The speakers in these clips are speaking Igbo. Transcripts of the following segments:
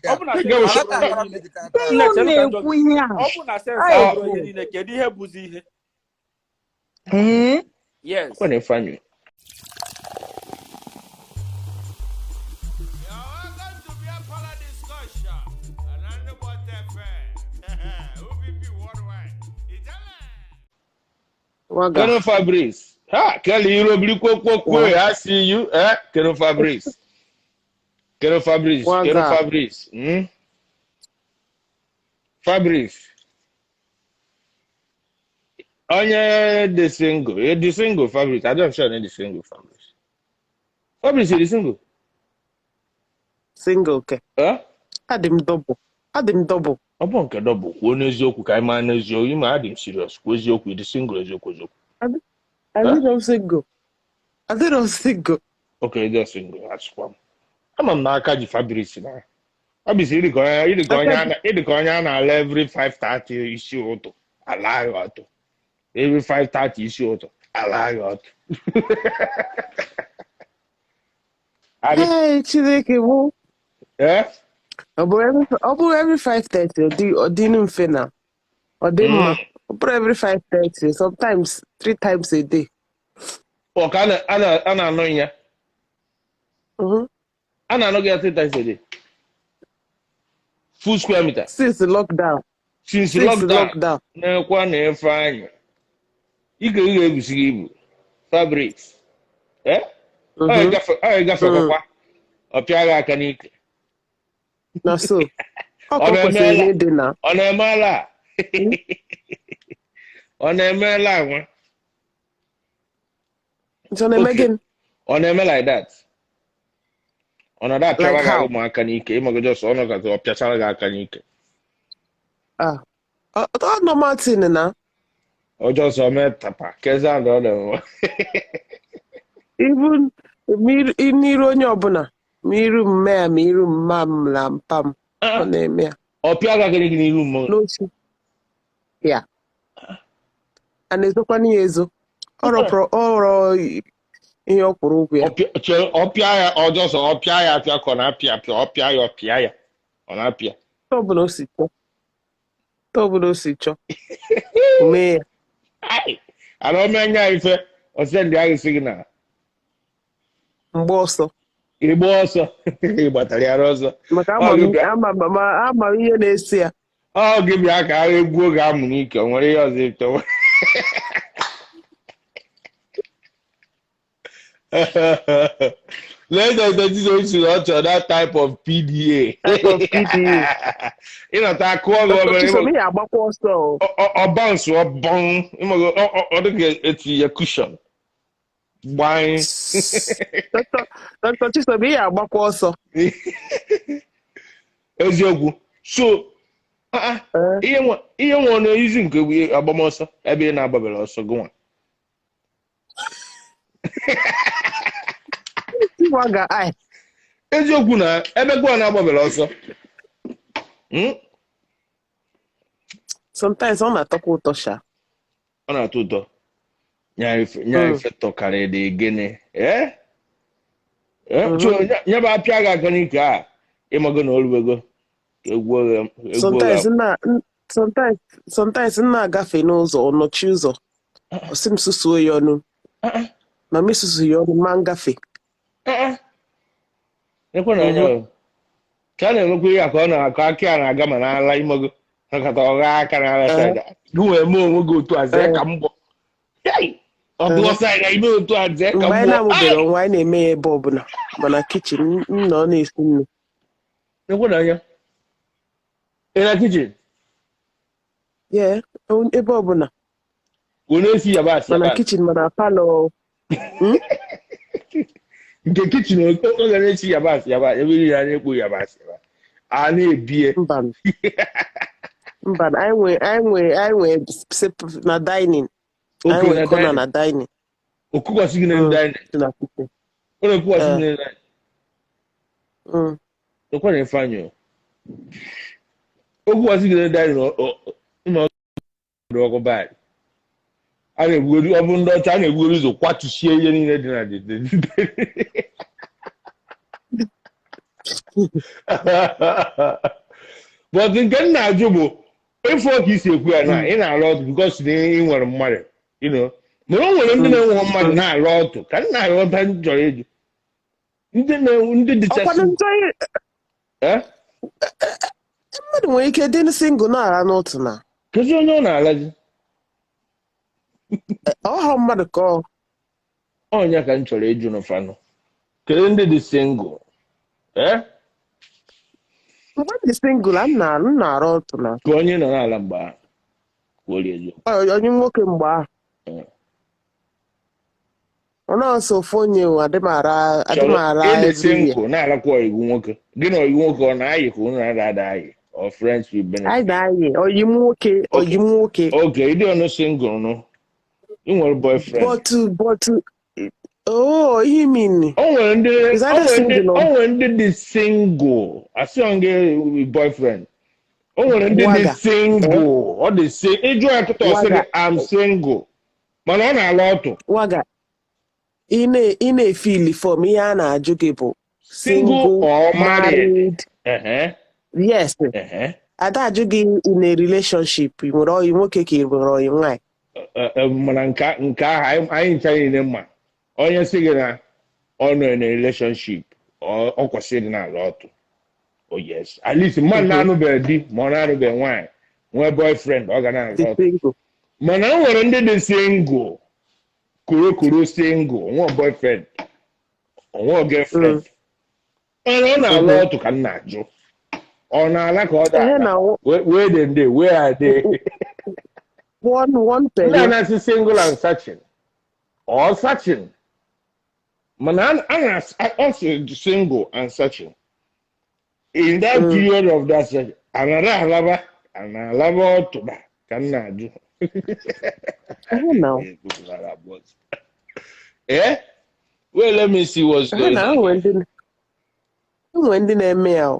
Open na Go sense shut abro up. ye ni na chelu ka ndo. Kuya. Open na sense abro ye ni na kedi he buzi ihe. Yes. When you find you. Colonel Fabrice. Ha, Kelly, you will be I see you. Colonel Fabrice. Colonel Fabrice. Colonel Fabrice. Fabrice. Onye the single. You're the single, Fabrice. I don't sure the single, Fabrice. Fabrice, you're the single. Single, okay. Adim double. Ọ bụ nke double. Kwuo n'eziokwu ka anyị maa n'eziokwu. Ime adịm serious. Kwuo eziokwu, ịdị single eziokwu. I didn't single. Okay, just single. That's one. Ama m n'aka ji Fabrice na. Fabrice ịdị ka onye a na-ala every 5:30 isi ụtụ. Ala ya ọtụ. Every 5:30 isi ụtụ. Ala ya ọtụ. Hey, Chineke bụ. Ọ bụrụ every 5:30 ọ dị mfe na. Ọ dị mma. Ọ bụrụ every 5:30, sometimes 3 times a day. Ọ ka a na-anọ ya. A na-anọ gị 3 times a day. Full square meter. Since lockdown. Na-ekwa na-efe anya. Ike ga-egusi gị ibu. Fabrice. Ọ gafekwakwa. Ọ pịa gị aka n'ike. Na so. Ọ kwesịrị ịdị na. Ọ na-emeela. Ọ na-emeela nwa. So na-eme gịnị? Ọ na-eme like that. Ọ nọdụ apịawa gị ụmụaka n'ike. Ịmagojọs ọ nọkọta ọ pịachara gị aka n'ike. Ọ normal thing na. Ọjọọ mee tapa. Keza ndọ na-enwe. Even n'iru onye ọbụla. Ma iru mme ya, ma iru mma m na mpa m. Ọ na-eme ya. Ọ pịa gị n'iru mma. N'ochi. Ya. A na-ezokwa n'ihe ezo. Ọrọ ihe ọ kwụrụ ụgwọ ya. Ọ pịa ya ọjọọ ọ pịa ya apịa ka ọ na-apịa ọ pịa ya ọ na-apịa. Tọbụla o si chọọ. Mee ya. Ana omenye ya ife ọsị ndị agha isi gị na. Mgbe ọsọ. Igba ọsọ. Ịgbatara ya ọzọ. Maka ama ihe na-esi ya. Ọ gị bịa ka agha egwu oge amụ n'ike o nwere ihe ọzọ ịtọwa. Let's not to that type of PDA. Ịnọta akụ ọgụ ọsọ. Ọ bounce ọ bong. Ọ dịka eti ya cushion. Gbanye. Dr. Chisom ihe agbakwa ọsọ. Eziokwu. So, ihe nwa na-eyizi nke agbamọsọ ebe ị na-agbabere ọsọ gị nwa. Eziokwu na ebe gị na-agbabere ọsọ. Sometimes ọ na-atọkwa ụtọ sha. Ọ na-atọ ụtọ. Nya ife tọkarị dị gịnị. Nye bụ apịa gị aka n'ike a ịmago na oluwego egwu. Sometimes m na-agafe n'ụzọ ọ nọchi ụzọ. Ọ sị m susuo ya ọnụ. Ma m susu ya ọnụ ma ngafe. Ekwe na anya ka a na-emekwa ihe ka ọ na-akọ aka ya na-aga ma n'ala ịmago nakọta ọgha aka n'ala saịda. Gị wee mee onwe gị otu a zee ka mbọ. Ọ bụ saịda ime otu a zee ka mbọ. Mgbe anyị na-amụbere onwe anyị na-eme ya ebe ọbụla mana kichin nọ na-esi nnu. Ekwe na anya ị na kichin? Ebe ọbụla. Ọ na-esi yabasị. Mana kichin mana palọ. Nke kichin ọ ga na-esi yabasị ebe niile a na-ekpo yabasị a na-ebie. Mba anyị nwe na dining. Anyị nwe kọna na dining. Okukwasị gị na dining. Ọ na-ekwukwasị gị na dining. Ekwe na ife anyị okukwasị gị na dining ụlọ ọkụ baadị. A na-ebugori ọ bụ ndị ọcha a na-ebugori ụzọ kwatusie ihe niile dị na but nke m na-ajụ bụ ịfụ ka isi ekwu ya na ị na-alụ ọtụ bikos na ị nwere mmadụ mana o nwere ndị na-enweghị mmadụ na-alụ ọtụ ka m na-aghọta chọrọ eju ndị dịchasị mmadụ nwere ike dị singụl na-ara n'otu na kezi onye ọ na-alazi ọhụrụ mmadụ ka onye ka m chọrọ eju n'ụfanụ kedu ndị dị singụl mgbe dị singụl m na-arụ otu na ka onye nọ n'ala mgbe ahụ onye nwoke mgbe ahụ ọ na-asọ ofu onye adịmara ịdị singụl na-alakwa iwu nwoke gị na oyiwu nwoke ọ na-ayị ka unu na-ada ayị or friends with benefit anyị na-ayị oyi m nwoke okay ịdị ọnụ singụl nụ ị nwere boyfriend but ihe mean o nwere ndị dị singụl asịghị gị boyfriend o nwere ndị dị singụl ọ dị ịjụ ya kịta ọ sị gị am single mana ọ na-alụ ọtụ waga ị na-efili fọm ihe a na-ajụ gị bụ single or married yes ada ajụ gị in a relationship ị nwere ọyị nwoke ka ị nwere ọyị nwaanyị mana nke ahụ anyị ncha niile mma onye sị gị na ọ nọ na relationship ọ kwesịrị na-alụ ọtụ oh yes at least mmadụ na-anụbeghị di ma ọ na-anụbeghị nwaanyị nwee boyfriend ọ ga na-alụ ọtụ mana o nwere ndị dị single kuru single nwe boyfriend nwe girlfriend ọ na-alụ ọtụ ka m na-ajụ ọ na-ala ka ọ daa wee dị ndị wee adị one ndị na-asị single and searching or searching mana also single and searching in that period of that searching anara ọtụba ka m na-ajụ well let me see what's going on. Enwe ndị na-eme ya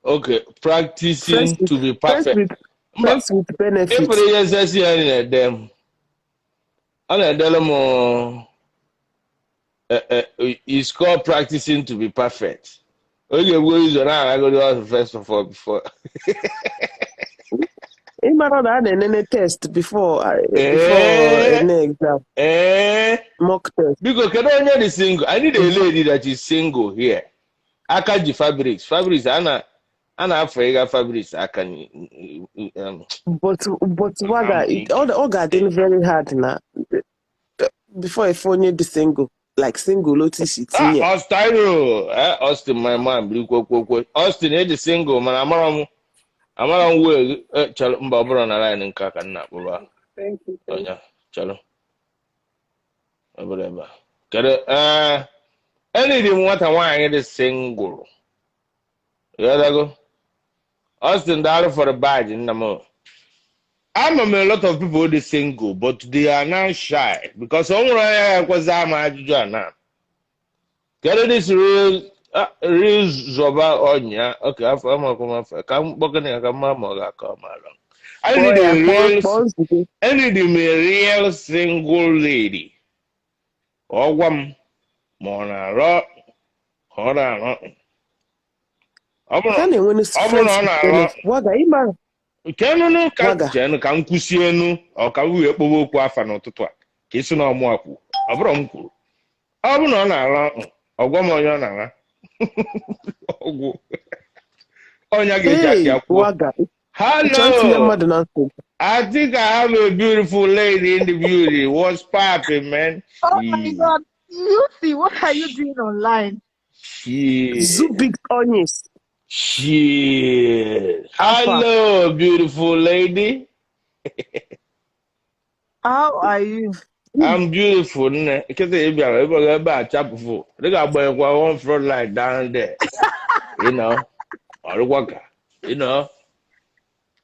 okay practicing to be perfect friends with benefits ịpụrụ ihe sesi ya na-ede m ọ na-edere m is called practicing to be perfect oge egbuo izo na-aragodi ọzọ first of all before ịmara na a na-enene test before an exam mock test biko kedu onye dị single I need a lady that is single here aka ji fabrics a na-afọ ịga fabrics aka but waga ọ ga-adị very hard na before if onye dị single like single otu isi tinye Austin my man biri kwekwe Austin edi single mana amara m wee chọrọ mba ọbụrụ na line nke ka nna akpụrụ onye chọrọ ọbụrụ ebe a kedu enidi m nwata nwaanyị dị single yadago Austin daalụ for the badge nna m ama m a lot of people dị single but they are now shy because ọ nwere onye ya ekwezi ama ajụjụ a na kedu this real zoba onya okay afọ amakwụmafọ ka mkpọkọna ya ka mma ma ọ ga-aka ọmara I need a real single lady ọgwa m ma ọ na-arọ ọ na-arọ ọ bụrụ na ọ na-arọ kenụ ka m kwụsie enu ọ ka wee kpowe okwu afa n'ụtụtụ a ka isi na ọmụ akwụ ọ bụrụ m kwuru ọ bụrụ na ọ na-arọ ọgwa m onye ọ na-ara ọgwụ onye ga-eji aka ya kwuo hello I think I have a beautiful lady in the beauty. What's popping, man? Oh my God. You see, what are you doing online? Zubik Onyis. Shit. Hello, beautiful lady. How are you? I'm beautiful. Because if you're about chapel, they got one front line down there. You know, or the worker. You know,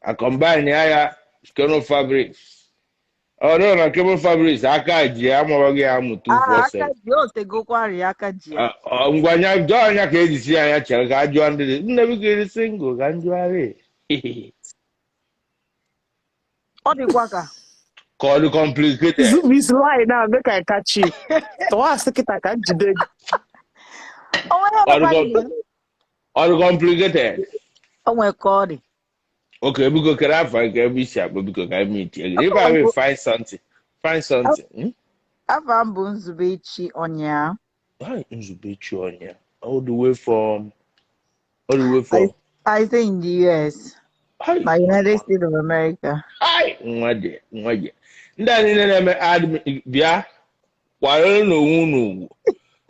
I combine here. Keno fabrics. Oh no, na Keno fabrics. Akaji, I'm over here. I'm 247. Akaji, o te go kwari akaji. Ngwanya donya ka ejisi anya chere ka ajụ ndị nne bi single ka njụarị. Ọ dịkwa ka. Call complicated. Zoom is lying now, make I catch you. So I stick it like a jide. Or complicated. Oh my God. Okay, because can I find every shop because I meet you. If I will find something. Ava Bunzubechi Onya. Why in Zubichonia? All the way from I say in the US. My United States of America. Hi, Mwade. Ndani nene add bia. Why no.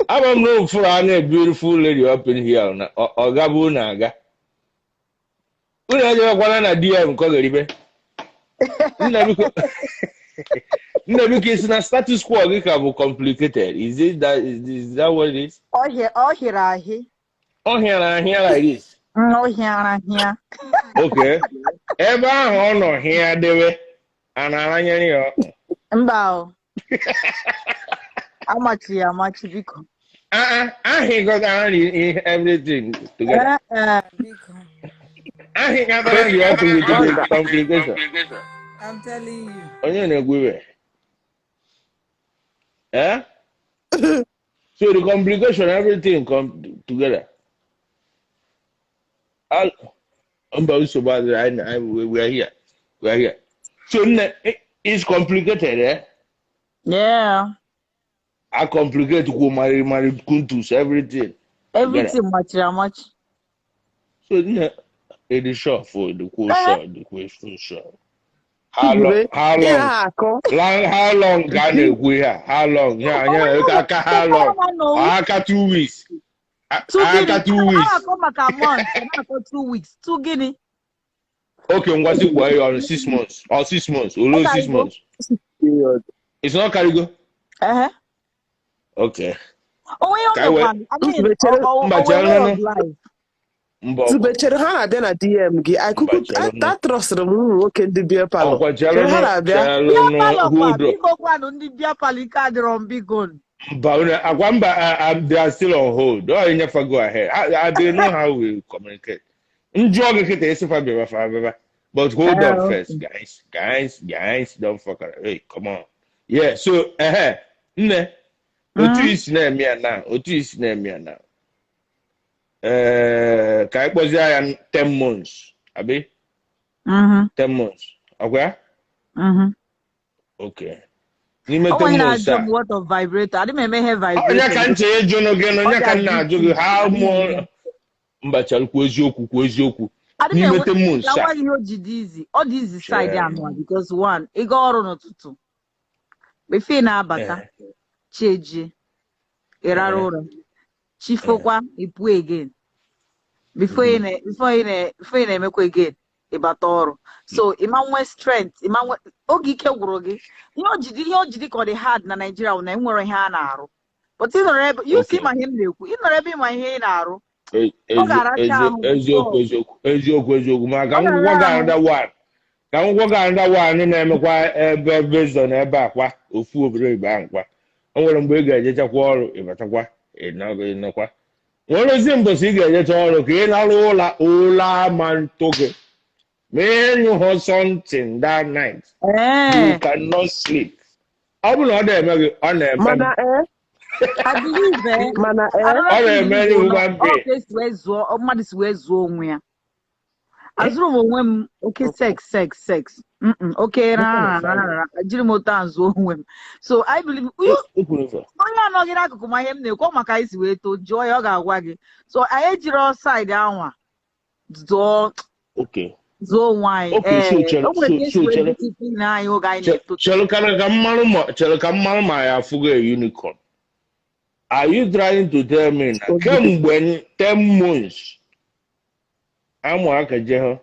I'm known for a beautiful lady up in here. Or Gabu Naga. We are going to DM Kogaribe. Never case na status quo get complicated. Is that what it is? Oh here like this. Oh here. Okay. Ebe ahụ nọ here dewe. Anaranya yo. Mbao. Amachi biko. He got everything together. Biko. He got you have to complication. I'm telling you. Onye na-egwe. Eh? So the complication, everything come together. We are here. So it's complicated, eh? Yeah. I complicate Mari Kuntus, everything. Everything much. So it is short for the question short. How long can we have? How long? Yeah. How long? I got 2 weeks. I got 2 weeks. I got a month. I got 2 weeks. 2 guinea. Okay, what's it why on 6 months? Or 6 months? Or 6 months? It's not Carigo? Okay. Zubechere ha na-abịa na DM gị atrọsịrị m ụmụ nwoke ndị bịa palọ ha na-abịa biko kwanụ ndị bịa palọ ike adịrọ m biko they are still on hold. Go ahead. They know how we communicate. But hold on first, guys, don't fuck around. Hey, come on. Yeah, so otu isi na-eme ya na ka ikpozi ya 10 months abi 10 months okay okay n'ime 10 months what of vibrator adị m eme he vibrator onye ka nche ejo no gị onye ka nna ajụ gị how more mbachara kwa eziokwu n'ime 10 months why you jidizi all this side anwa because one ị ga ọrụ n'ụtụtụ befe na-abata cheji ịrara ụra chifokwa ipu again before you na-emekwa again ịbata ọrụ so ịma nwe strength ịma nwe oge ike gwụrụ gị ihe ojidi ka ọ dị hard na Nigeria na enwere ihe a na-arụ but ịnọrọ ebe you see ma ihe m na-ekwu ịnọrọ ebe ịma ihe ị na-arụ ọ ga-aracha ahụ eziokwu ma ka m gwọ gị another one na-emekwa ebe bezọ na ebe akwa ofu obodo ibe ahụ kwa o nwere mgbe ị ga-ejechakwa ọrụ ịbatakwa ịnọkwa nwere ozi mbọsị ị ga-ejecha ọrụ ka ị larụ ụla ma ntụ gị when you have something that night you cannot sleep ọ bụ na ọ na-eme gị ọ na-eme ọ na-eme human being mmadụ si wee zụọ onwe ya azụrụ m onwe m oke sex oke rara jiri m otu a zụọ onwe m so I believe onye anọghị n'akụkụ ma ihe m na-ekwu maka anyị si wee too jụọ ya ọ ga-agwa gị so anyị ejiri side anwa zụọ nwanyị chere ka mmanụ ma ya afụgo a unicorn. Are you trying to tell me na kemgbe 10 months amụ aka je ha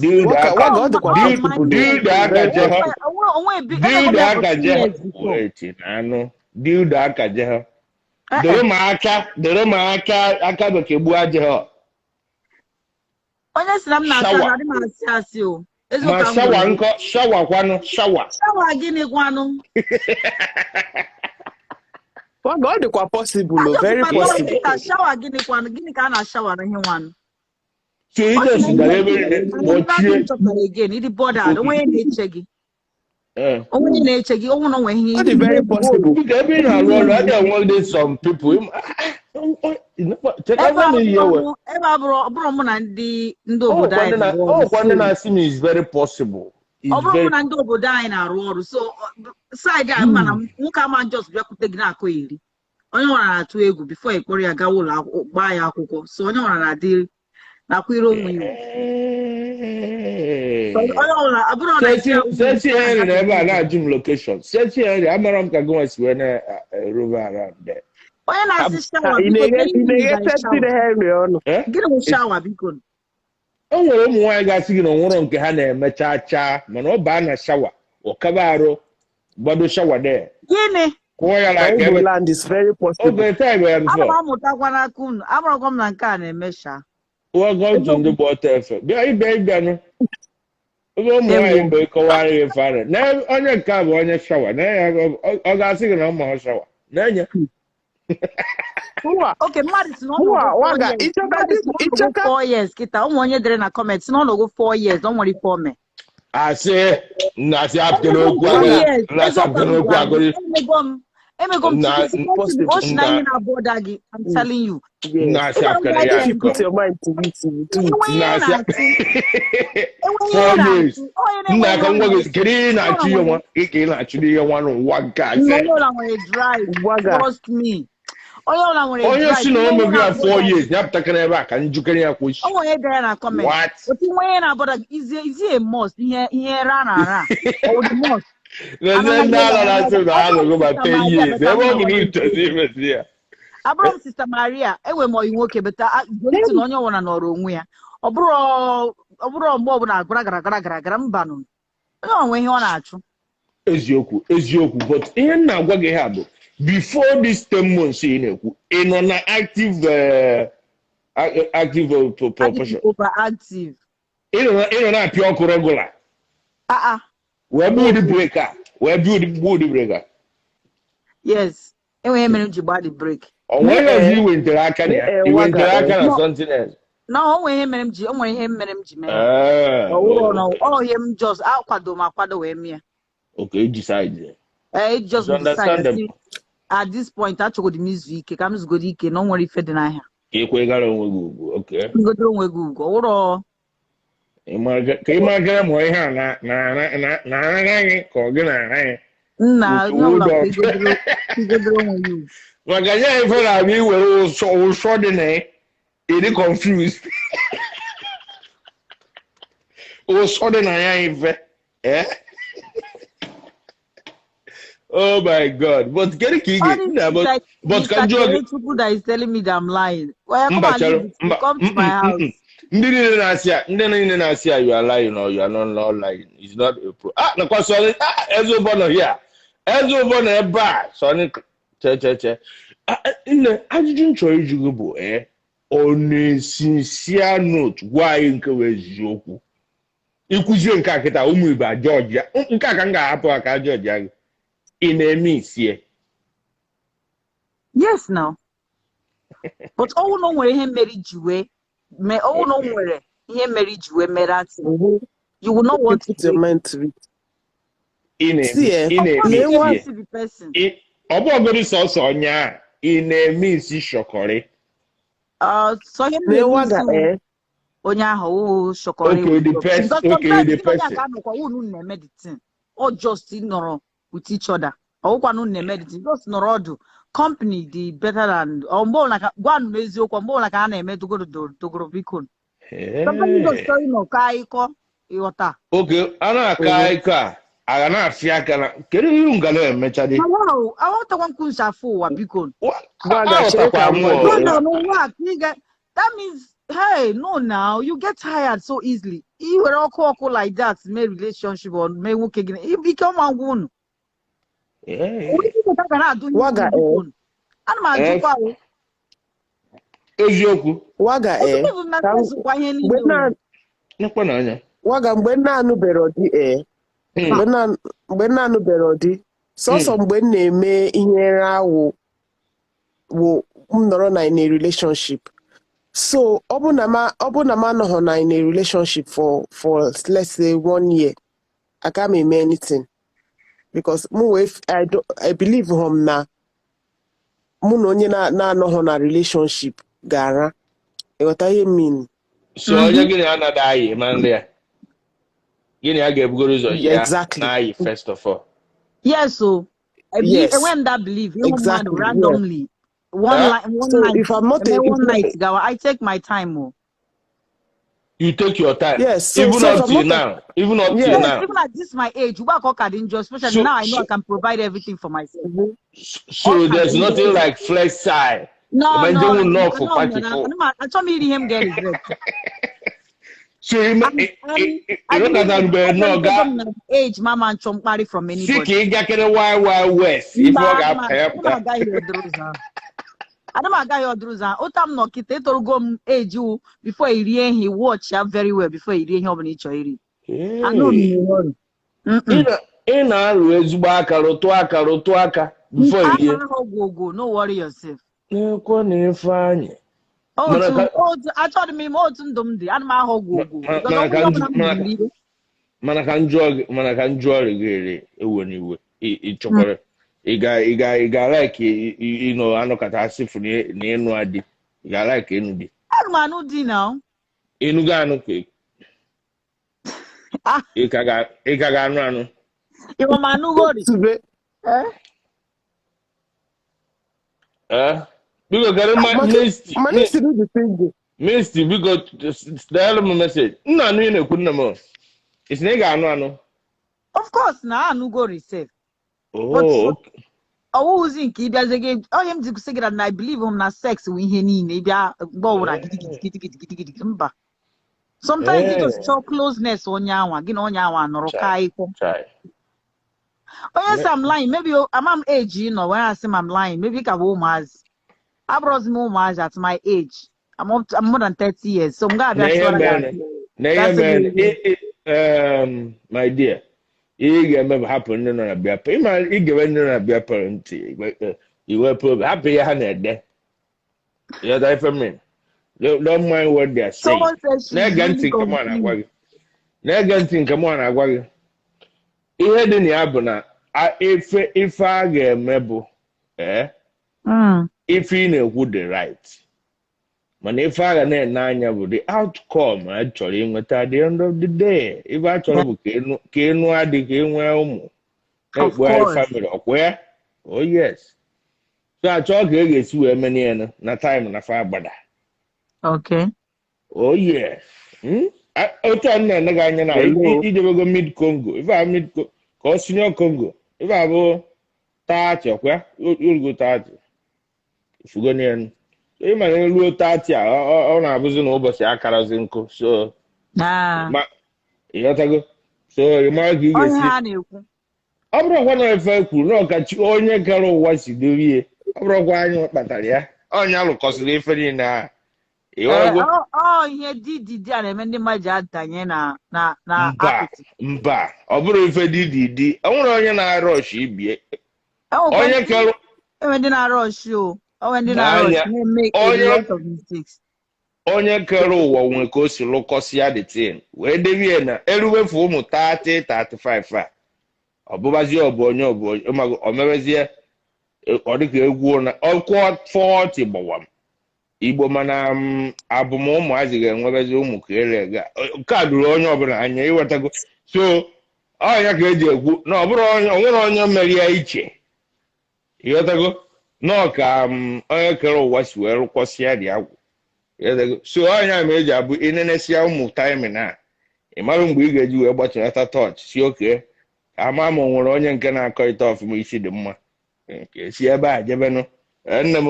dildo aka je ha dere ma aka bekee gbuo aje ha onye si na m na-asa na adị m asị o ma shawa nkọ shawa kwanụ shawa gịnị kwanụ ọ dịkwa possible very possible shawa gịnị kwanụ gịnị ka a na-ashawa na ihe nwanụ so ị just gara ebe gbochie again ịdị bothered onwe ya na-eche gị Only nature, you don't know when he That is very possible. Because every now and then, I don't want some people. One I see me is very possible. So side man, I'm just onye nwara na-atụ egwu before ekporo ya gawa ụlọ gbaa ya akwụkwọ so onye nwara na-adị nakwere onwe ya Sesi Henry na ebe a na-ajụ m location. Sesi Henry amara m ka gụnwa si wee na rover around there. onye na-asị shawa gịnị bụ shawa biko o nwere ụmụ nwaanyị ga-asị gị na onwere nke ha na-eme chaa chaa mana ọ baa na shawa ọkaba arụ gbado shawa there. Gịnị? Land is very possible. Okay, time I'm so. Amụtakwana kun, amarakwa m na nke a na-eme sha. Welcome to the bottom. Bịa ibe no. Ụmụ nwaanyị mgbe ịkọwara ya fara. Na onye nke a bụ onye shawa. Na ọ ga-asị gị na ụmụ ha shawa. Na-enye. Okay, mmadụ si n'ọnọgụ 4 years kịta ụmụ onye dere na comment si n'ọnọgụ 4 years ọ nwere ife ome. Asị na-asị apụtara okwu agụrụ. Na-asị apụtara okwu agụrụ. I'm telling you. Yes. You put your mind to it. 4 years. Trust me. Onye si na o mebi 4 years ya pụtakara ebe a ka njikere ya kwa isi. Onye dere na comment. Otu nwe na boda is a must ihe ra na ra. O the must. Abram Sister Maria enwe m oyi nwoke beta gonti na onye ọwụna nọrọ onwe ya ọ bụrụ mgbe ọbụla gara mbanụ onye onwe ihe ọ na-achụ eziokwu but ihe na-agwa gị ha bụ before this 10 months ị na-ekwu ị nọ na active proportion overactive ị nọ na-apịa ọkụ regular wee build the breaker yes enwe mere ji gba the break o nwere ihe iwentere aka na ya iwentere aka na something else no o nwere ihe mere m ji mee ọ ihe m just akwado wee mee okay decide just decide at this point achọgo the music ka m zugoro ike na o nwere ife dị n'ahịa ekwegara onwe gị ugwu okay ngodo onwe gị ugwu ọwụrụ ka ị magara ma ihe a na anaghị ka ọ gị na-anaghị nna igodoro onwe ya ugwu maka ya ife na-abịa iwere ụsọ dị na ịdị confused ụsọ dị na ya ife oh my God but get it but can you people that is telling me that I'm lying come to my house ndị niile na-asị ya you are lying or you are not lying it's not a pro nakwa sọ ezobo nọ here ezobo nọ ebe a sọ che nne ajụjụ nchọrọ iju gị bụ ọ na-esinsia note gwa anyị nke wee eziokwu ịkụzie nke a kịta ụmụ Igbo Georgia nke a ka m ga-ahapụ aka Georgia gị ị na-eme isie yes now but ọwụ na o nwere ihe mere ji wee ọwụ na o nwere ihe mere ji wee mere atị you will not want to put your mind to it. Ọ bụ ọgụrụ sọsọ onye a ị na-eme isi shọkọrị so ihe mere onye ahụ shọkọrị na-eme the thing or just nọrọ with each other ọwụkwanụ na-eme the thing just nọrọ ọdụ company dị better than mgbe ọbụla gwa m eziokwu mgbe ọbụla ka a na-eme dogoro biko ka ịkọ ịghọta oge a na-aka ịkọ a na-afị aka na kedu ihe ngana emechadị aghọtakwa nkwụnsi afọ ụwa biko that means hey no now you get tired so easily i were ọkụ like that mee relationship or mee nwoke gị ike ọma ngwa unu ana m ajụkwa eziokwu waga mgbe na-anụbere ọdị mgbe na-anụbere ọdị sọsọ mgbe m na-eme ihe awụ wụ m nọrọ na in a relationship so ọ bụ na m anọghọ na in a relationship for let's say 1 year I can't eme anything because I believe him na mụ na onye na-anọghọ na relationship gara ịghọta ihe mean. So onye gịnị anaghị ayị ma nri ya gịnị a ga-ebugoro ụzọ ya na-ayị first of all. Yes, so I believe when that believe exactly randomly one night if I'm not one night I take my time. You take your time. Yes, so, even up till now. Even up till now. Even at this my age, especially now I know I can provide everything for myself. So there's nothing like flex side. No. I told me him get regret. So you know that age mama and chompari from anybody. Siki get the wild west. If I don't got your druza. Otam no kite to go age you before he watch ya very well before he read home in each area. I know you. In a Zuba rotuaka before you go. No worry yourself. No, funny. I told me more to them. The animal go. Manakan drug really when you eat chocolate. Iga like you know anokata asifu ni enu adi. Iga like enu di. Manu di now. Enu ga anu ke. Ikaga anu anu. Iwo manu go di. Because Misty, because the element message. No, no, couldn't. It's nega anu. Of course, now anu go receive. Oh. Oh, think he does again. I am to say that I believe him na sex when he need maybe a bow. Sometimes it was so closeness on yawa, get on yawa, nor kai. Oh, yes, I'm lying. Maybe I'm age, you know, when I say I'm lying, maybe I woman's. I brought more much at my age. I'm more than 30 years. So I'm going my dear. You remember happened in a beer payment, you give a beer parent. You were probably happy 100 there. Yes, I for me. Don't mind what they're saying. Negative, come on, I worry. Negative, come on, I worry. He had in the abona. If I get mebo, if you know who the right. Man, if I get nanya with the outcome, actually, at the end of the day, if I told you, can I dig well? Family of where? Oh, yes. So I talk against you a many na time and a fire brother. Okay. Oh, yes. I tell you, you never go mid Congo. If I mid Senior Congo, if I go 30, where you'll go 30. If you go near. Ima na-elu 30 ọ na-abụzi na ụbọchị akarazi nkụ so ịghọtago so ịmara ka ị ga-esi ọ bụrụkwa na efe kwuru na ọkachi onye kere ụwa si dorie ọ bụrụkwa anyị kpatara ya onye alụkọsịrị efe niile a ihe dị a na-eme ndị mmadụ adanye na mba ọ bụrụ efe dị o nwere onye na-arọsh ibie onye kere ndị na-arọsh o onye kere ụwa nwere ka o si lụkọsịa the thing wee debie na eruwefu ụmụ 30-35 a ọbụbazie ọbụ onye o mebezie ọ dịka egwu na ọkụ 40 gbawa m Igbo mana abụm ụmụazị ga-enwebezi ụmụ ka elega ka duru onye ọbụla anya iwetago so ọnya ka eji egwu na ọ bụrụ onwere onye mere ya iche ịghọtago no ka onye kere ụwa si wee rụkwasịa dị agwụ so onye ma eji abụ inenesia ụmụ time na ịmara mgbe ị ga-eji wee gbachata touch si oke ama ma nwere onye nke na-akọ ite ọfụma isi dị mma si ebe a jebenụ nne m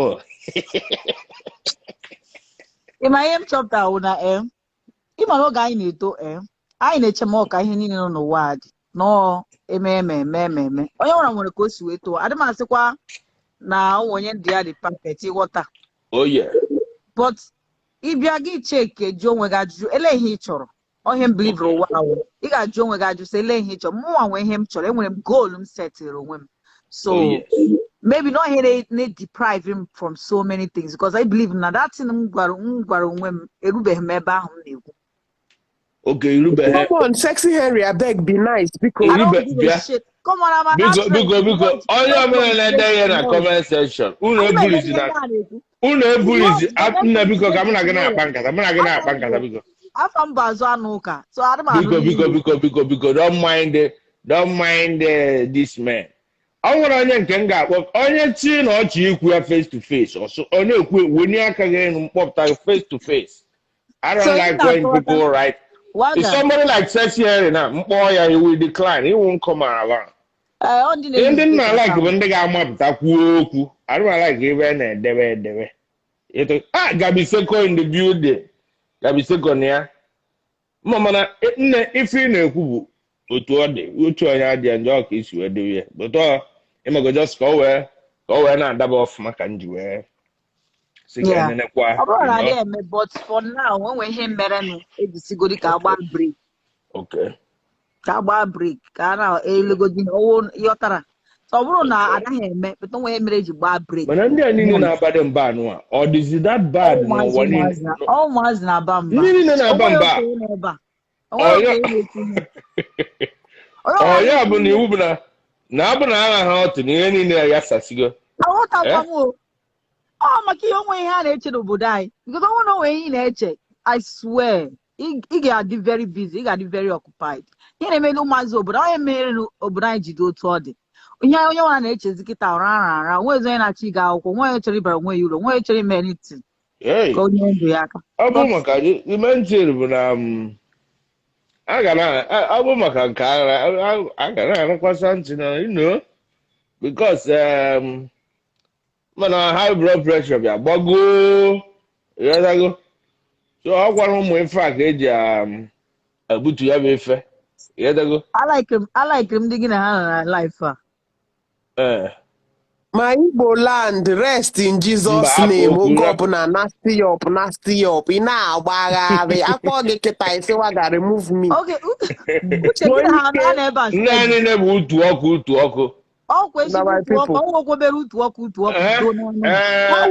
ịma ihe m chọpụtara wụ na ịma n'oge anyị na-eto anyị na-eche ma ọka ihe niile nọ n'ụwa dị nọọ eme onye nwere ka o si wee too adị m asịkwa na onye ndị ya dị perfect ịghọta oh yeah but ịbịa gị cheke jụọ onwe gị ajụjụ ele ihe ị chọrọ onye m believe ụwa ahụ ị ga-ajụ onwe gị ajụ sị ele ihe ị chọrọ mụnwa nwee ihe m chọrọ enwere m goal m setịrị onwe m so maybe not here they deprive him from so many things because I believe na that thing m gwara onwe m erubeghị m ebe ahụ m na-ekwu. Okay, erubeghị. Come on, Sexy Henry, I beg, be nice because Come on, I'm an Biko actress. onye ọbụla na-ede ihe na comment section unu ebulizi nna biko ka mụ na gị na-akpa nkata biko afọ mba azụ anụ ụka so adị m anụ biko don't mind this man ọ nwere onye nke m ga-akpọ onye chi na ọchị ikwu ya face to face ọ na-ekwu wenye aka gị enu mkpọpụta face to face. I don't like when people write. If somebody like Sexy Harry now, he will decline. He won't come around. I don't like when they got up that woo. I don't like even a debe. Gabi Seko in the building. Gabi Seko near. Mama, if you know who to you try the enjoy kiss you do it. But I'm going just go and double off my country. Yeah. But for now, when we hear Merenu, it's a good car break. Okay. Car break. Car a good own yotara. So we're not at him, but don't we marriage bar break. But I'm there about them bad one. Or is it that bad? Almost na bamba. Oh, yeah, but you na hot in any near Yassasigo. Oh, Maki, only had it to Budai. Because I don't know where he nature. I swear. He got very busy, he got very occupied. He made no mazo, but I made Obraji do toward it. When you want nature, get around. Where's an Achiga, where you live, where you don't, where you many things. Hey, go in the Yaka. You mentioned when I got a question, you know, because man, high blood pressure, yeah, bago, yeah, go. So I want to fact, a boot to have a fair, yeah, go. I like him digging a hand life. My Igbo land, rest in Jesus' name. We'll go up and nasty up. Now, I call the keta, so I got remove me. Okay, oh,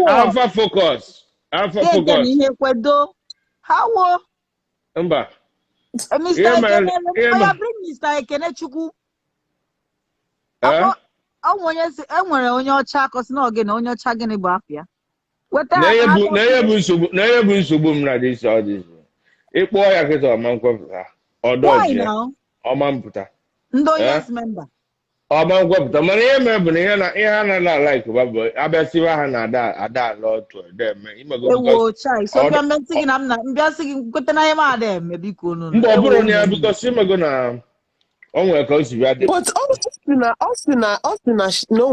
Alpha focus. How Mba. Mr. Bring Mr. Ekenechuku. I nwere onye ọcha akọsi na oge na onye ọcha gịnị bụ afịa. Na bụ nsogbu m na this all this. Ịkpọ ya kịta ọma nkwepụta. Ọdọ ọma mpụta. Ndị onye member. Ọma nkwepụta mana ihe mere bụ na ihe a na-ala like babụ abịasịwa ha na ada ala otu eme imego ewo chai so bịa metị gị na m na mbịa sị gị kweta na ihe m ada eme biko nụ mgbe ọ bụrụ na ya biko si imego na o nwere ka o si bịa dị but ọ sị na o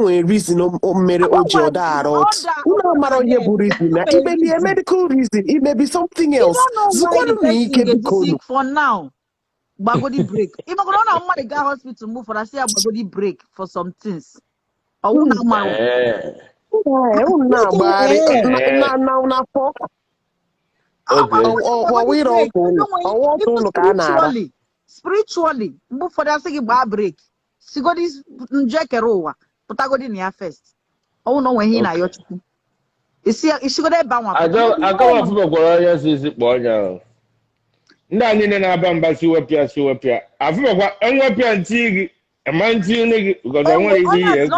nwere reason o mere o ji ọda ara otu ụlọ mara onye bụ reason na it may be a medical reason it may be something else zụkwanụ na ike biko nụ for now Bagodi break. If I go on money go hospital move for I say Bagodi break for some things. I won't have my spiritually move for that say break. See go this njekerowa but I go in here first. I won't know when he na your chuku. You see go there ba one. I go off go yes is bonya. Ndị anyị na-aba mba si wepịa afụbakwa enwepịa ntị gị ema ntị gị because onwere ihe ihe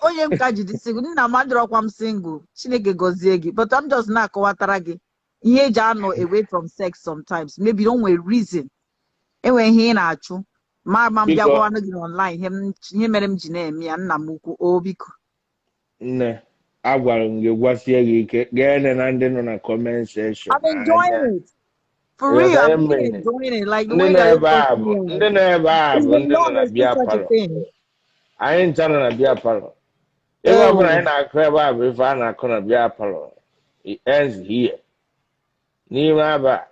onye m ka jide single nna m adịrọkwa m single Chineke gọzie gị but I'm just na-akọwatara gị ihe eji anọ away from sex sometimes maybe don't nwere reason enwe ihe ị na-achụ ma bịa gwawanụ gị online ihe mere m ji na-eme ya nna m ukwu o biko nne agwara m gị gwasie gị ike gee na ndị nọ na comment section I'm enjoying it. For real, I'm really enjoying it. Like the way that ndị na-ebe ahụ ndị nọ na bịa palọ anyị ncha nọ na bịa palọ ebe ọ bụla anyị na-akụ ebe a bụ ife a na-akụ na bịa palọ it ends here n'ime aba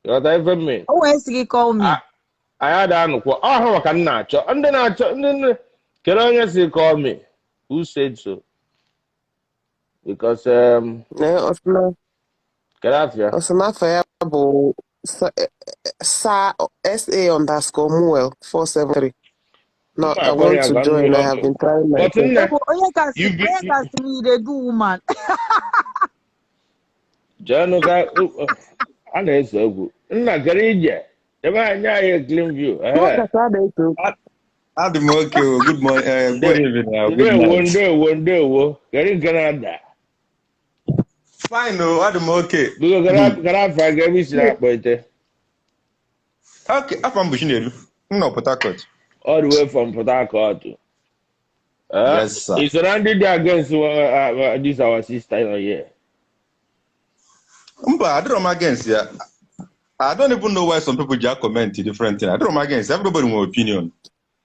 ghọta ife mmiri o wee sị gị call me anyị ada anụkwa ọhụ maka ndị na-achọ ndị kere onye si call me who said so because Ọsịnafọ ya bụ SA_Muel473. No, I want to join. I have been trying my best. Onye kasị m ire do woman. Jọnụ ka a na-ese egwu. Nna gara ije ebe anyị clean view. I'm okay. Good morning. Good evening. Good One day. Getting Canada. Fine, no, I'm okay. Because Gara find every slap, but Okay, I'm from Bushinedu. No, Port Harcourt. all the way from Port Harcourt. Yes, sir. It's surrounded there against this our sister here. I don't know against yeah. I don't even know why some people just comment different things. I don't know against everybody with opinion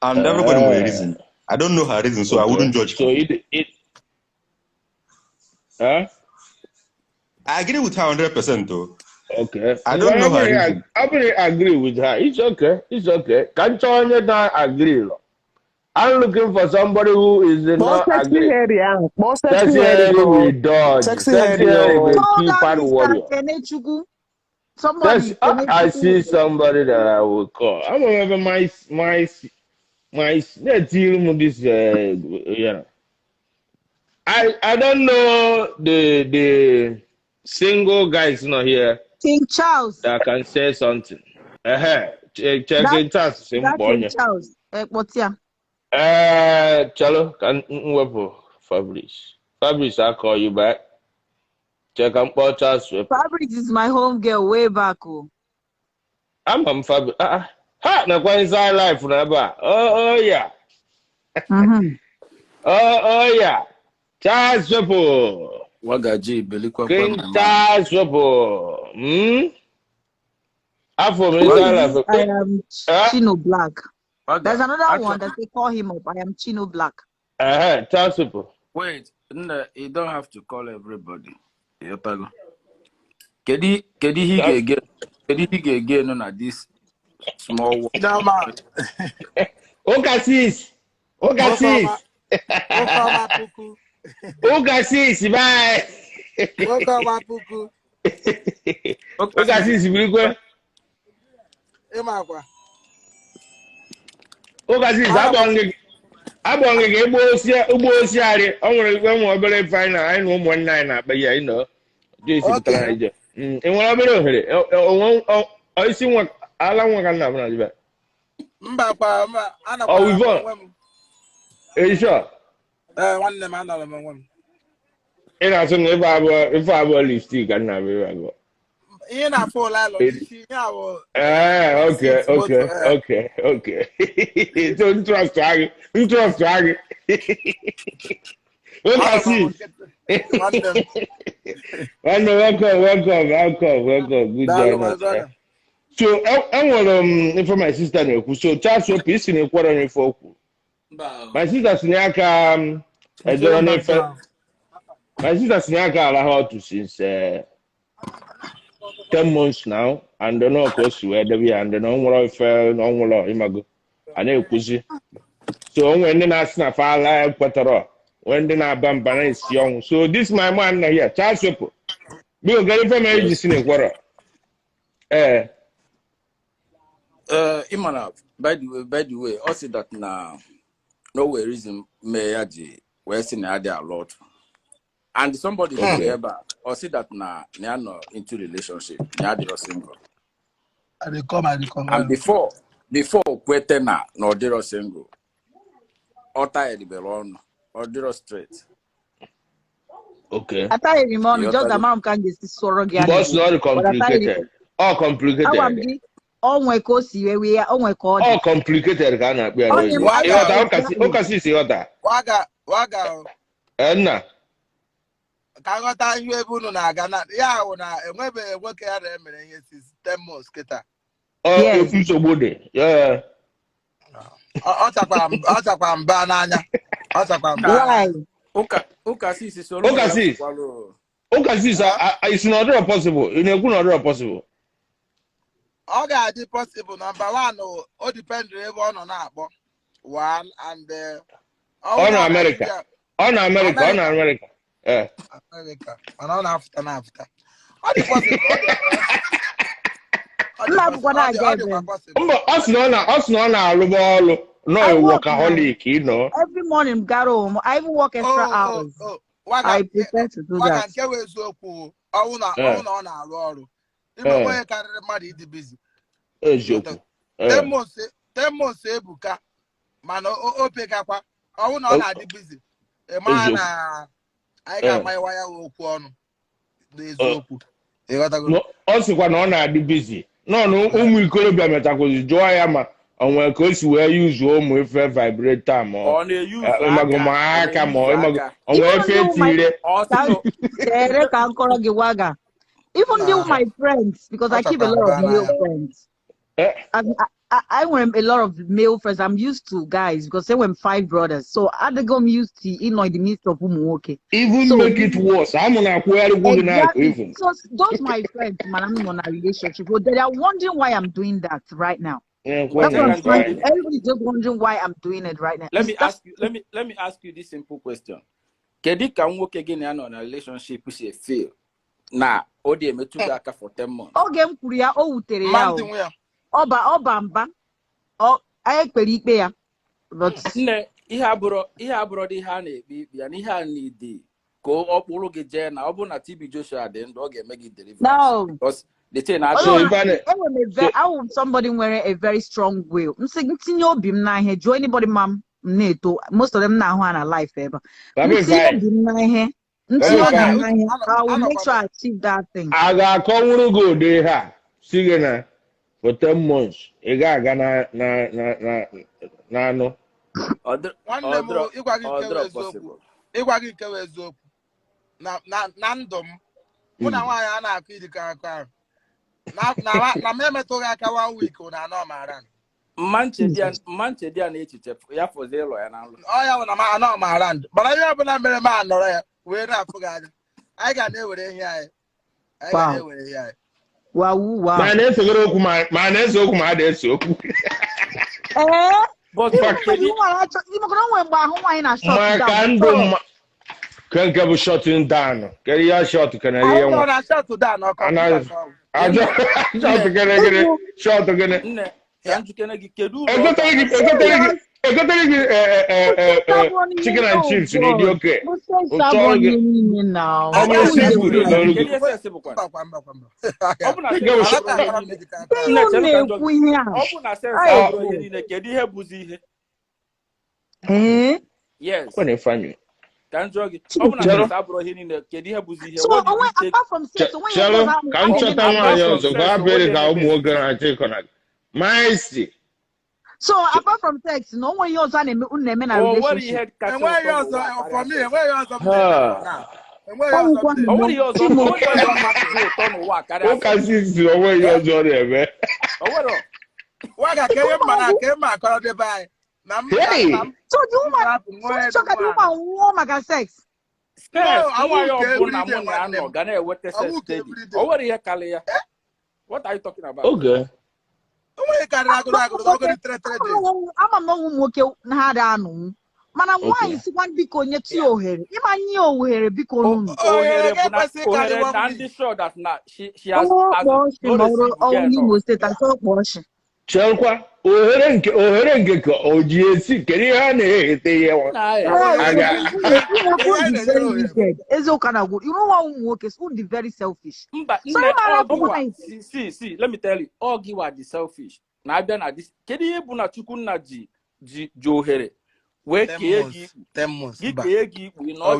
and everybody with reason. I don't know her reason, so I wouldn't judge her. So it huh? I agree with her 100% though. Okay. I don't know her reason. I really agree with her. It's okay. It's okay. Can't you not agree? I'm looking for somebody who is not agree. Sexy hair with dodge. Sexy hair with keypad warrior. Somebody, I see somebody that I will call. I'm gonna have my let's deal with this. I don't know the single guys not here. King Charles. That can say something. Check it out. King Charles. What's here? Chalo, can Fabrice. Fabrice, I'll call you back. Check out Charles. Fabrice is my home girl way back. I'm Fabrice. Ha, na kwa inside life na. Oh yeah. Oh yeah. Charles people. Wagaji belikwa King Charles people. Afro inside life. I am Chino Black. There's another one that they call him up. I am Chino Black. Charles people. Wait, no, you don't have to call everybody. Kedi he get on this small one. Okasis. Okasis, bye. Okasis, bilikwa. Okasis, abonge ke ugbo osi ari. O nwere nwe obere final, anyị na ụmụ nna anyị na-akpa ya, Jesi pụtara ije. Enwere obere ohere. Isi nwa ala nwa ka nna m na diba. Mba kwa ana kwa. Oh, Yvonne. Are you sure? Nwanne m anọrọ m onwe m. Ị na-asụ na ife abụọ lipstick ka nna m ebe agụ. Ihe na-afụ ụla lọ isi ya bụ. Okay. So trust agị. Welcome. Good job. So I want for my sister na-ekwu. So Charles Opi isi na-ekwara n'ife okwu. My sister si n'aka ejọrọ n'ife. My sister si n'aka ala ha otu since 10 months now, and don't know close to where they are, and the non-world fell, non-world imago. And they kuzi. So when they ask na fala pataro, when they na bambana is young. So this my man here, Charles Opo. We will get from age in a quarter. Imana, by the way, also that now no reason may aji we're seeing a lot. And somebody here back or see that now no into relationship, now they're single. And they come. And before Quetena no they're single. Or tired the belon or they're straight. Okay. I tell you, man, just the mom can get this sorrow. Boss not complicated. All complicated. Oh my kosi we are my god. All complicated can be. Okasi si oda. Waga. Enna. Ka nghọta ihe ebe unu na-aga na ya wụ na enwebe nwoke ya na-emere ihe since 10 months kịta. Nsogbu dị. Ọ chakwa mba n'anya. Okasi si solo. Okasi is not possible. You know, not possible. Ọ ga-adị possible. Number one, o depend ebe ọ nọ na-akpọ. One and on America. America. Yeah. America. And on after. Ọ dị possible. Us no na-alụba ọlụ. No a workaholic, you know. Every morning, got home. I even work extra hours. I prefer to do that. Even when you carry money, it's busy. 10 months ebuka mana o pekakwa ọwụ na ọ na-adị busy ma na anyị ga-ama ịwa ya okwu ọnụ n'eziokwu ịghọtago ọ sịkwa na ọ na-adị busy nọ na ụmụ ikorobịa metakwụzi jụọ ya ma o nwere ka o si wee yuzuo ụmụ ife vibrator ma aka ma o nwere efe etire chere ka nkọrọ gị waga. Even though my friends, because I keep a lot of male friends, I want a lot of male friends. I'm used to guys because they were 5 brothers. So I am used to, in the midst of whom okay. Even so, make it worse. I'm gonna exactly. So those my friends, man, I'm on a relationship. But they are wondering why I'm doing that right now. Yeah, everybody's just wondering why I'm doing it right now. Let me ask you this simple question. Kedi ka nwoke gị na nọ na relationship si fail na o dị emetụ gị aka for 10 months. Oge m kwuru ya o wutere ya ọba mba anyị kpere ikpe ya nne ihe abụrụ dị ha na-ekpe ya na ihe a n'ide ka ọ kpụrụ gị jee na ọ bụ na TB Joshua dị ndụ ọ ga-eme gị deliverance. Because the thing I want somebody wearing a very strong will. Ntinye obi m na ihe jụọ anybody mam na-eto most of them na-ahụ na life ebe ntinye obi m na ihe I will make sure I achieve that thing. A ga-akọwụrụ gị ụdị ha si gị na for 10 months ị ga-aga na anụ nwanne m ịgwa gị nke eziokwu na ndụ m mụ na nwaanyị a na-akụ idika aka na m emetụghị aka 1 week na anọ mara mmanche dia na echiche ya fọzie ịlọ ya na nlụ ọ ya bụ na m anọ mara ndụ mana ihe ọbụla mere m anọrọ ya wee na-afụ gị anya anyị ga na-ewere ihe anyị ma na-esogoro okwu ma na-ese okwu ma a na-ese okwu maka ndụ mma nke bụ shutting down kedu ya shot kana ihe nwa shot gịnị egotere gị chicken and chips n'ịdị oke kedu ihe bụzi ihe yes ka m jụọ gị ọ bụ na abụrụ ihe niile kedu ihe bụzi ihe ka m chọta nwaanyị ọzọ ka ha bere ka ụmụ nwoke na-achọ ịkọna gị so apart from sex, no one else on a relationship. What are you talking about? Okay. Ama m ọnwụ nwoke na-ada anụ mana nwaanyị sikwa biko nye ti ohere ịma nye ohere biko nunu ohere na ndị sure that na she has Imo State ọkpọchi chekwa ohere nke ka o ji esi kedu ihe a na-ehete ihe eziokwu na gwụ iru nwa ụmụ nwoke so dị very selfish. See, let me tell you, all give are the selfish. Na abịa na this kedu ihe bụ na Chukwunna ji ohere wee kee gị 10 months gị kee gị ikpu na ọ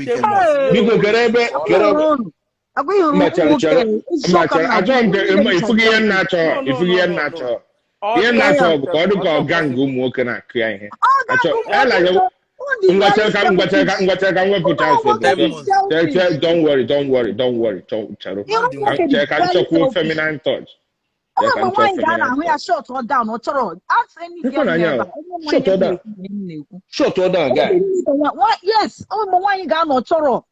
biko kere ebe achọrọ m ka ifugi ihe na-achọ ihe na-achọ bụ ka ọ dị ka ọganga ụmụ nwoke na-akụ ya ihe ngwachara ka m wepụ chance don't worry charo ka nchọkwu feminine touch shut down guy yes nwaanyị ga-anọ chọrọ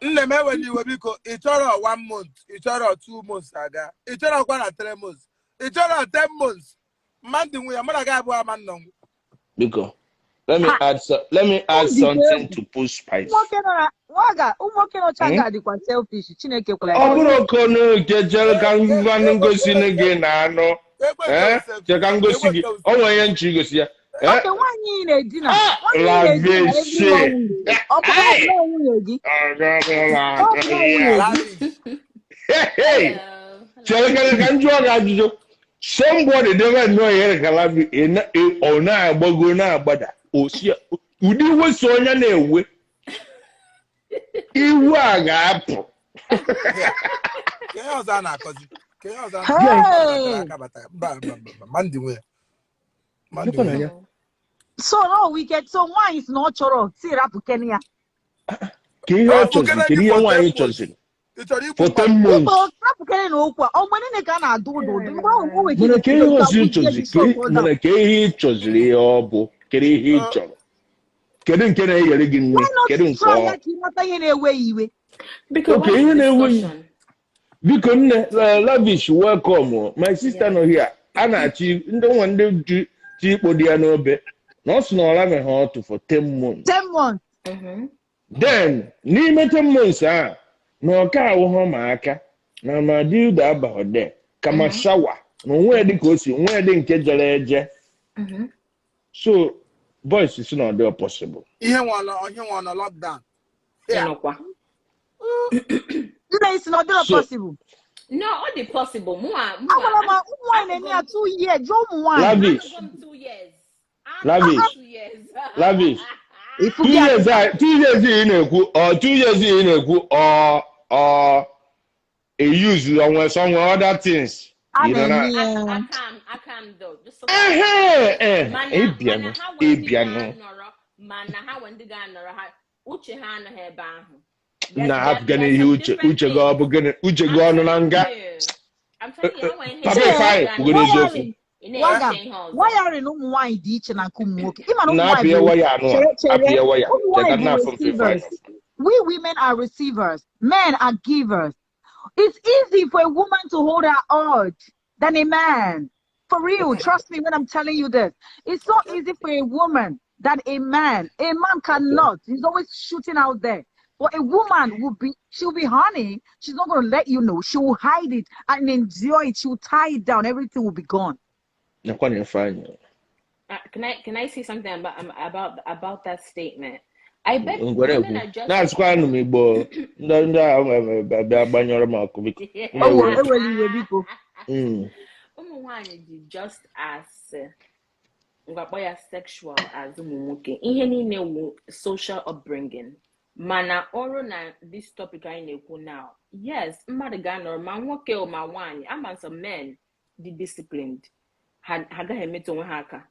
nne m eweli iwe biko ị chọrọ 1 month ị chọrọ 2 months aga ị chọrọ kwa na 3 months ị chọrọ 10 months mmadụ nwe ya mara ga abụ ama nnọ biko let me add something to push spice ụmụnwoke nọcha ga-adịkwa selfish Chineke kwere ọ bụrụ okono jejere ka ngwanụ ngosi gị na anụ cheka ngosi gị o nwere ihe nchi gosi ya nwaanyị na-edina chere ka njụọ gị ajụjụ somebody never know here Calabi ọ na-agbago na-agbada osi ụdị iwe so onye na-ewe iwu a ga-apụ Ke ọzọ a na-akọzi. Ke ọzọ a Hey! na-akọzi. Mandi nwe. So no wicked. So why is not choro? See rapu Kenya. ka ihe ọ chọziri kedu ihe nwaanyị chọziri for 10 months Rapu Kenya no kwa. O mani ne ka na do. mana ka ihe ọzọ chọziri mana ka ihe ị chọziri ya ọ bụ kedu ihe ị chọrọ kedu nke na-enyere gị nwe kedu nke ọ Because ihe na-ewe biko nne Lavish welcome my sister nọ here a na-achị ndị nwa ndị ji ikpo dị ya n'obe na ọ sị na ọ rameghị ọtụ for 10 months 10 months. then n'ime 10 months a na ọka awụghọ ma aka na ma dildo abaghọde kama shawa na onwe dị ka o si onwe dị nke jere eje so boys si na ọ dị possible ihe nwa na lockdown. It's not possible. No, all the possible. I'm 2 years. Lavish. 2 years. Lavish. 2 years. Lavish. 2 years in or 2 years in or a use on some other things. You know I can't though. Just uche ha na hebe ahụ. Na hapụgana ihe uche gị ọ bụ gịnị uche gị ọnụ na nga why ụmụ nwaanyị dị iche na nke ụmụ nwoke we women are receivers, men are givers. It's easy for a woman to hold her urge than a man. For real, trust me when I'm telling you this. It's so easy for a woman than a man. A man cannot. He's always shooting out there. But a woman she'll be honey. She's not going to let you know. She will hide it and enjoy it. She will tie it down. Everything will be gone. Can I say something about that statement? I bet women are just... That's quite me, boy. Just as sexual as ihe niile wu social upbringing. Mana ọrụ na this topic anyị na-ekwu now. Yes, mmadụ ga-anọrọ ma nwoke o ma nwaanyị. Ama some men dị disciplined. Ha agaghị emetụ onwe ha aka.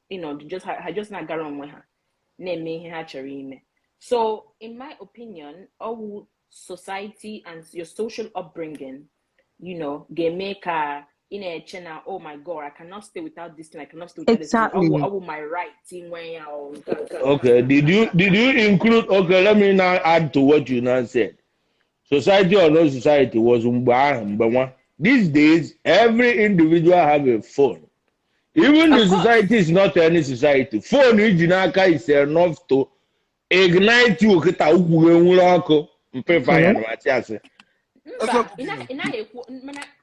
Ha just na-agara onwe ha na-eme ihe ha chọrọ ime. So, in my opinion, all society and your social upbringing, ga-eme ka in a channel, oh my God, I cannot stay without this thing. I cannot stay without this thing. I will my right team when Okay. Did you include? Okay, let me now add to what you now said. Society or no society was umba. These days, every individual have a phone. Even the society is not any society. Phone is enough to ignite you.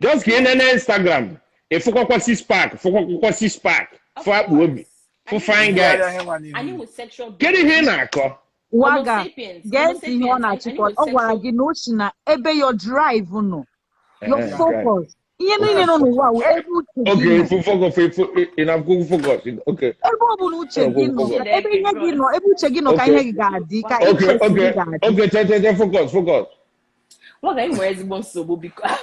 Just get an Instagram. If you go six pack, for fine guys. Get it here now. Waga, get in here na chikwa. Oh, wagi no shina. Ebe your drive no. Your focus. Okay, focus. Enough focus. Okay. Okay, focus. What I was born so because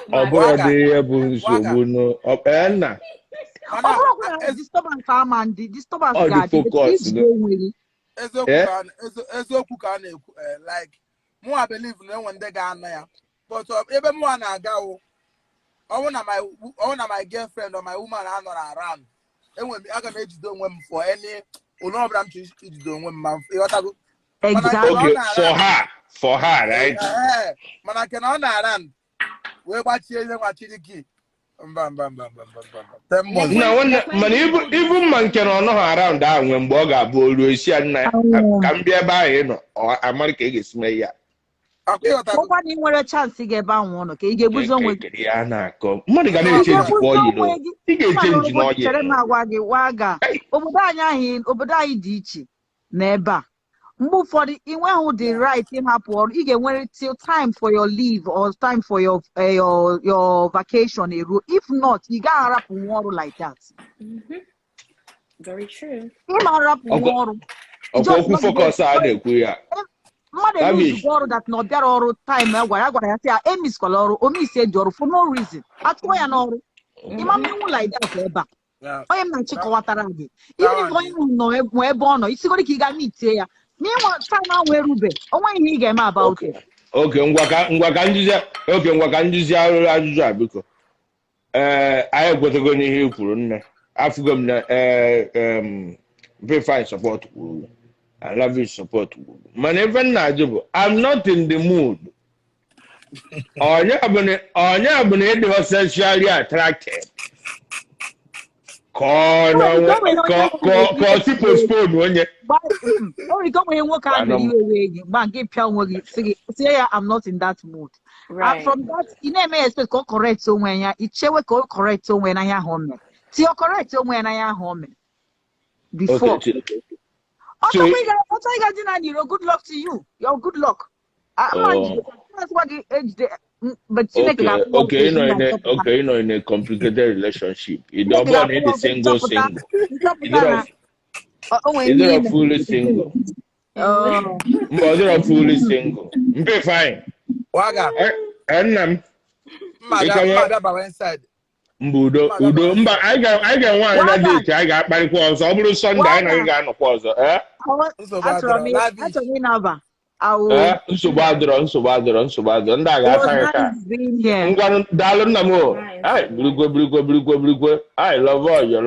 like more believe no one they got there. But even more na I want my girlfriend or my woman are not around. And when I can make you do them for any no bram to do them. Exactly. For her, right? Man, I cannot run. We watch you the key. No, even man cannot know around that when Boga Bolu can be about or America is mayor. Nobody want a chance to get bound one, okay? You get with Diana. Money can change for you. He can change no Waga. Obadiah Dichi. Never. Move for the in when the right thing happen, you get when it's till time for your leave or time for your vacation. If not, you gotta wrap water like that. Very true. You gotta wrap water. okwu focus a na-ekwu ya mmadụ eluzugo ọrụ that na ọ bịara ọrụ time ya gwara ya sị ya emiskwala ọrụ omisi eji ọrụ for no reason atụọ ya n'ọrụ ịma mmenwu like that ebe a onye m na-achịkọwatara gị ihe nke onye nọ ebe ọ nọ isigoro ka ị ga n'itie ya ma ịnwe time ahụ erube onwe ihe ị ga-eme about it. ngwa ka nduzi ajụjụ a biko anyị ekwetago n'ihe i kwuru nne afụgo m na Fine support kwuru and lavish support kwuru mana ebe m na-ajụ bụ I'm not in the mood onye bụ na ịdị sexually attracted ka ọ si postpone onye onye nwoke a na-iwe gị gba nke pịa onwe gị si ya I'm not in that mood. From that ị na-eme ya expect ka ọ correct onwe ya ichewe ka ọ correct onwe na ya ahụ o mere ti ọ correct onwe na ya ahụ o mere before ọtọ ị ga-adị na niro good luck to you your good luck. Okay, you know, in a complicated relationship. You don't want any single. Either fully single. Mother of fully single. Be fine. Waga. And inside. Udo, I got one that date. I got my calls. I will Sunday. I got no calls. Nsogbu ndị agha aka ka ngwa dalụ nna m I love all your